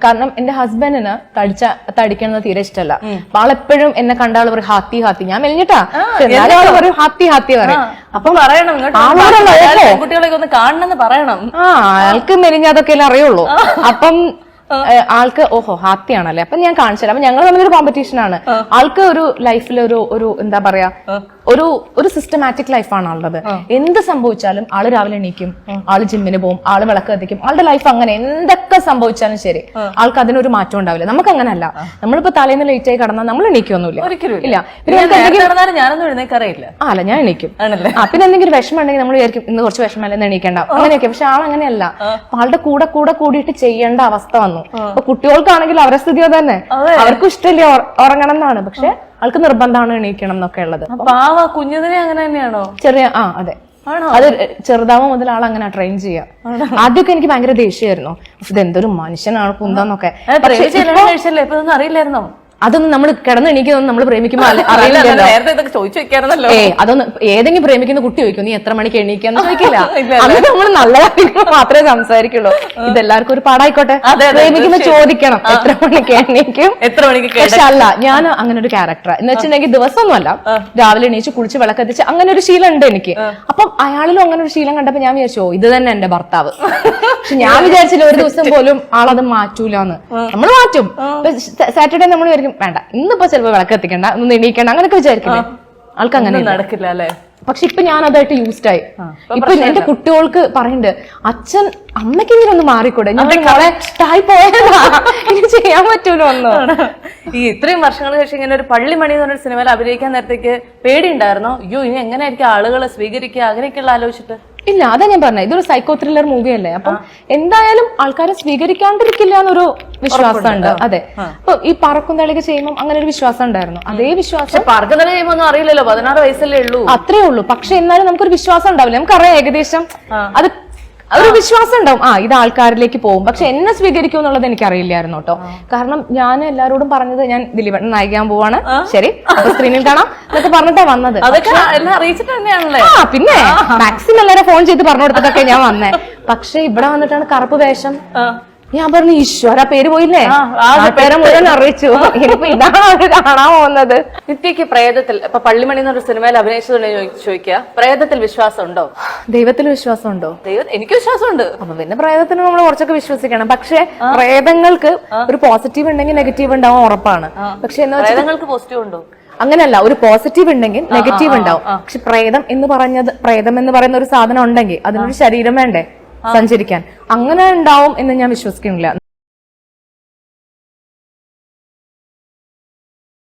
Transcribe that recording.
കാരണം എന്റെ ഹസ്ബൻഡിന് തടിക്കണമെന്ന് തീരെ ഇഷ്ടമല്ല. അപ്പൊ ആളെപ്പോഴും എന്നെ കണ്ട ആള് പറയും ഹാത്തി ഹാത്തി. ഞാൻ മെലിഞ്ഞിട്ടാ, എന്നാലും ആള് പറയും ഹാത്തി ഹാത്തി പറയും. അപ്പൊ പറയണം കുട്ടികളൊക്കെ ഒന്ന് കാണണമെന്ന് പറയണം. ആൾക്ക് മെലിഞ്ഞതൊക്കെ അറിയുള്ളൂ. അപ്പം ആൾക്ക് ഓഹോ ഹാത്തിയാണല്ലേ, അപ്പൊ ഞാൻ കാണിച്ചു. അപ്പൊ ഞങ്ങൾ തമ്മിലൊരു കോമ്പറ്റീഷൻ ആണ്. ആൾക്ക് ഒരു ലൈഫിൽ ഒരു എന്താ പറയാ ഒരു സിസ്റ്റമാറ്റിക് ലൈഫാണ് ആളുള്ളത്. എന്ത് സംഭവിച്ചാലും ആള് രാവിലെ എണീക്കും, ആള് ജിമ്മിന് പോകും, ആള് വിളക്ക് കത്തിക്കും. ആളുടെ ലൈഫ് അങ്ങനെ എന്തൊക്കെ സംഭവിച്ചാലും ശരി, ആൾക്ക് അതിനൊരു മാറ്റം ഉണ്ടാവില്ല. നമുക്ക് അങ്ങനല്ല. നമ്മളിപ്പോ തലേന്ന് ലേറ്റ് ആയി കടന്നാൽ നമ്മൾ എണീക്കൊന്നുമില്ല. ഇല്ല, ഞാനൊന്നും എഴുന്നേക്കറിയില്ല. അല്ല, ഞാൻ എണീക്കും. പിന്നെ എന്തെങ്കിലും വിഷമം ഉണ്ടെങ്കിൽ നമ്മൾ വിചാരിക്കും ഇന്ന് കുറച്ച് വിഷമല്ലെന്ന് എണീക്കണ്ട, അങ്ങനെയൊക്കെ. പക്ഷെ ആളങ്ങനെയല്ല. ആളുടെ കൂടെ കൂടിയിട്ട് ചെയ്യേണ്ട അവസ്ഥ വന്നു. അപ്പൊ കുട്ടികൾക്കാണെങ്കിൽ അവരുടെ സ്ഥിതിയോ തന്നെ, അവർക്കും ഇഷ്ടമില്ല ഉറങ്ങണം എന്നാണ്, പക്ഷെ ആൾക്ക് നിർബന്ധമാണ് എണീക്കണം എന്നൊക്കെ ഉള്ളത്. കുഞ്ഞതിനെ അങ്ങനെ തന്നെയാണോ? ചെറിയ അതെ, അത് ചെറുതാവുമ്പോ മുതൽ ആൾ അങ്ങനെ ട്രെയിൻ ചെയ്യാം. ആദ്യമൊക്കെ എനിക്ക് ഭയങ്കര ദേഷ്യമായിരുന്നു. ഇത് എന്തൊരു മനുഷ്യനാണ് കുന്താന്നൊക്കെ. അറിയില്ലായിരുന്നോ? അതൊന്നും നമ്മൾ കിടന്നെണീക്കുന്നൊന്നും നമ്മൾ പ്രേമിക്കുമ്പോ അറിയില്ലല്ലോ. അതൊന്നും ഏതെങ്കിലും പ്രേമിക്കുന്ന കുട്ടി ചോദിക്കും നീ എത്ര മണിക്ക് എണീക്കാന്ന് ചോദിക്കില്ല. അത് നമ്മൾ നല്ല കാര്യങ്ങൾ മാത്രമേ സംസാരിക്കുള്ളൂ. ഇതെല്ലാവർക്കും ഒരു പാടായിക്കോട്ടെ. പ്രേമിക്കുമ്പോ ചോദിക്കണം എത്ര മണിക്ക് എണീക്കും, എത്ര മണിക്ക്. പക്ഷെ അല്ല, ഞാൻ അങ്ങനെ ഒരു ക്യാരക്ടറാ. എന്ന് വെച്ചിട്ടുണ്ടെങ്കിൽ ദിവസമൊന്നുമല്ല, രാവിലെ എണീച്ച് കുളിച്ച് വിളക്കത്തിച്ച് അങ്ങനെ ഒരു ശീലം ഉണ്ട് എനിക്ക്. അപ്പം അയാളിലും അങ്ങനെ ഒരു ശീലം കണ്ടപ്പോ ഞാൻ വിചാരിച്ചോ ഇത് തന്നെ എന്റെ ഭർത്താവ്. പക്ഷെ ഞാൻ വിചാരിച്ചില്ല ഒരു ദിവസം പോലും ആളത് മാറ്റൂലെന്ന്. നമ്മൾ മാറ്റും. സാറ്റർഡേ നമ്മൾ വിചാരിക്കും വേണ്ട ഇന്നിപ്പോ ചിലപ്പോ വിളക്ക് എത്തിക്കണ്ട, ഒന്ന് എണീക്കണ്ട, അങ്ങനെയൊക്കെ വിചാരിക്കില്ലേ. ആൾക്ക് അങ്ങനെ നടക്കില്ല അല്ലെ. പക്ഷെ ഇപ്പൊ ഞാൻ അതായിട്ട് യൂസ്ഡ് ആയി. ഇപ്പൊ എന്റെ കുട്ടികൾക്ക് പറയുന്നുണ്ട് അച്ഛൻ അമ്മയ്ക്കെങ്കിലും ഒന്ന് മാറിക്കൂടെ, ഞാൻ മോളെ തായി പോയതാ, ഇനി ചെയ്യാൻ പറ്റൂലോ ഒന്ന്. ഈ ഇത്രയും വർഷങ്ങൾക്ക് ശേഷം ഇങ്ങനെ ഒരു പള്ളിമണി എന്ന് പറഞ്ഞൊരു സിനിമയിൽ അഭിനയിക്കാൻ നേരത്തേക്ക് പേടിയുണ്ടായിരുന്നോ? അയ്യോ ഇനി എങ്ങനെയായിരിക്കും ആളുകളെ സ്വീകരിക്കുക അങ്ങനെയൊക്കെയുള്ള ആലോചിച്ചിട്ട്? ഇല്ല, അതാ ഞാൻ പറഞ്ഞത്, ഇതൊരു സൈക്കോ ത്രില്ലർ മൂവി അല്ലേ. അപ്പം എന്തായാലും ആൾക്കാരെ സ്വീകരിക്കാണ്ടിരിക്കില്ല എന്നൊരു വിശ്വാസം ഉണ്ട്. അതെ, അപ്പൊ ഈ പറക്കും തളിക ചെയ്യുമ്പോൾ അങ്ങനെ ഒരു വിശ്വാസം ഉണ്ടായിരുന്നു. അതേ വിശ്വാസം പറക്കും തളിക ചെയ്യുമ്പോൾ ഒന്നും അറിയില്ലല്ലോ, 16 വയസ്സല്ലേ ഉള്ളൂ. അത്രേ ഉള്ളൂ. പക്ഷെ എന്നാലും നമുക്കൊരു വിശ്വാസം ഉണ്ടാവില്ല. നമുക്കറിയാം ഏകദേശം അത് ഒരു വിശ്വാസം ഉണ്ടാവും, ഇത് ആൾക്കാരിലേക്ക് പോകും. പക്ഷെ എന്നെ സ്വീകരിക്കും എന്നുള്ളത് എനിക്ക് അറിയില്ലായിരുന്നു കേട്ടോ. കാരണം ഞാൻ എല്ലാവരോടും പറഞ്ഞത് ഞാൻ ദിലീപേട്ടൻ നായിക്കാൻ പോവാണ്, ശരി അപ്പൊ സ്ക്രീനിൽ കാണാം എന്നൊക്കെ പറഞ്ഞിട്ടാ വന്നത്. പിന്നെ മാക്സിമം എല്ലാവരും ഫോൺ ചെയ്ത് പറഞ്ഞു കൊടുത്തിട്ടൊക്കെ ഞാൻ വന്നേ. പക്ഷെ ഇവിടെ വന്നിട്ടാണ് കറുപ്പ് വേഷം. ഞാൻ പറഞ്ഞു ഈശ്വര പേര് പോയില്ലേ, പേരെ മുഴുവൻ അറിയിച്ചു. ഇനിയിപ്പോ ഇതാണ് അവര് കാണാൻ പോകുന്നത്. നിത്യക്ക് പ്രേതത്തിൽ ഇപ്പൊ പള്ളിമണി എന്നൊരു സിനിമയിൽ അഭിനയിച്ചതുകൊണ്ട് ചോദിക്കുക, പ്രേതത്തിൽ വിശ്വാസം ഉണ്ടോ? ദൈവത്തിൽ വിശ്വാസം ഉണ്ടോ? എനിക്ക് വിശ്വാസമുണ്ട്. അപ്പൊ പിന്നെ പ്രേതത്തിന് നമ്മൾ കുറച്ചൊക്കെ വിശ്വസിക്കണം. പക്ഷെ പ്രേതങ്ങൾക്ക് ഒരു പോസിറ്റീവ് ഉണ്ടെങ്കിൽ നെഗറ്റീവ് ഉണ്ടാവും ഉറപ്പാണ്. പക്ഷെ പ്രേതങ്ങൾക്ക് പോസിറ്റീവ് ഉണ്ടോ? അങ്ങനെയല്ല, ഒരു പോസിറ്റീവ് ഉണ്ടെങ്കിൽ നെഗറ്റീവ് ഉണ്ടാവും. പക്ഷെ പ്രേതം എന്ന് പറയുന്ന ഒരു സാധനം ഉണ്ടെങ്കിൽ അതിനൊരു ശരീരം വേണ്ടേ സഞ്ചരിക്കാൻ, അങ്ങനെ ഉണ്ടാവും എന്ന് ഞാൻ വിശ്വസിക്കുന്നില്ല.